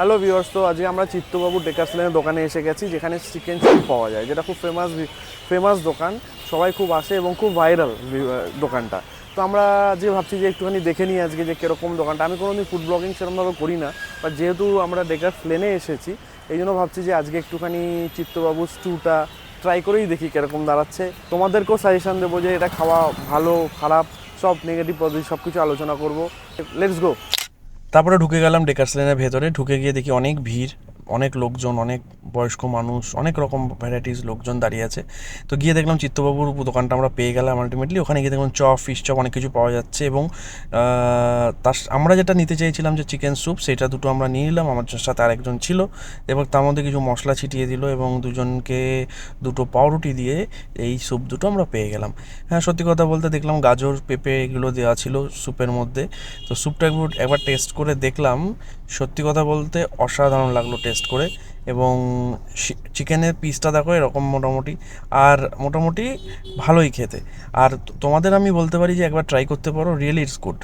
Hello viewers, তো আজকে আমরা চিত্তবাবু ডেকার্স লেনের দোকানে এসে গেছি, যেখানে চিকেন চপ পাওয়া যায়, যেটা খুব ফেমাস দোকান। সবাই খুব আসে এবং খুব ভাইরাল দোকানটা। তো আমরা আজকে ভাবছি যে একটুখানি দেখে নিই আজকে যে কীরকম দোকানটা। আমি কোনোদিন ফুড ব্লগিং সেরকমভাবে করি না, বাট যেহেতু আমরা ডেকার্স লেনে এসেছি এই জন্য ভাবছি যে আজকে একটুখানি চিত্তবাবু স্টুটা ট্রাই করেই দেখি কীরকম দাঁড়াচ্ছে। তোমাদেরকেও সাজেশান দেবো যে এটা খাওয়া ভালো খারাপ সব নেগেটিভ পজিটিভ সব কিছু আলোচনা করবো। Let's go. তারপরে ঢুকে গেলাম ডেকার্স লেনের ভেতরে। ঢুকে গিয়ে দেখি অনেক ভিড়, অনেক লোকজন, অনেক বয়স্ক মানুষ, অনেক রকম ভ্যারাইটিস লোকজন দাঁড়িয়ে আছে। তো গিয়ে দেখলাম চিত্তবাবুর দোকানটা আমরা পেয়ে গেলাম আলটিমেটলি। ওখানে গিয়ে দেখলাম চপ, ফিশ চপ অনেক কিছু পাওয়া যাচ্ছে এবং আমরা যেটা নিতে চাইছিলাম যে চিকেন স্যুপ, সেটা দুটো আমরা নিয়ে নিলাম। আমার সাথে আরেকজন ছিল এবং তার মধ্যে কিছু মশলা ছিটিয়ে দিল এবং দুজনকে দুটো পাউরুটি দিয়ে এই স্যুপ দুটো আমরা পেয়ে গেলাম। হ্যাঁ, সত্যি কথা বলতে দেখলাম গাজর, পেঁপে এগুলো দেওয়া ছিল স্যুপের মধ্যে। তো স্যুপটা একবার টেস্ট করে দেখলাম। সত্যি কথা বলতে অসাধারণ লাগলো টেস্ট করে। এবং চিকেনের পিসটা দেখো এরকম মোটামুটি, আর মোটামুটি ভালোই খেতে। আর তোমাদের আমি বলতে পারি যে একবার ট্রাই করতে পারো, রিয়েলি ইটস গুড।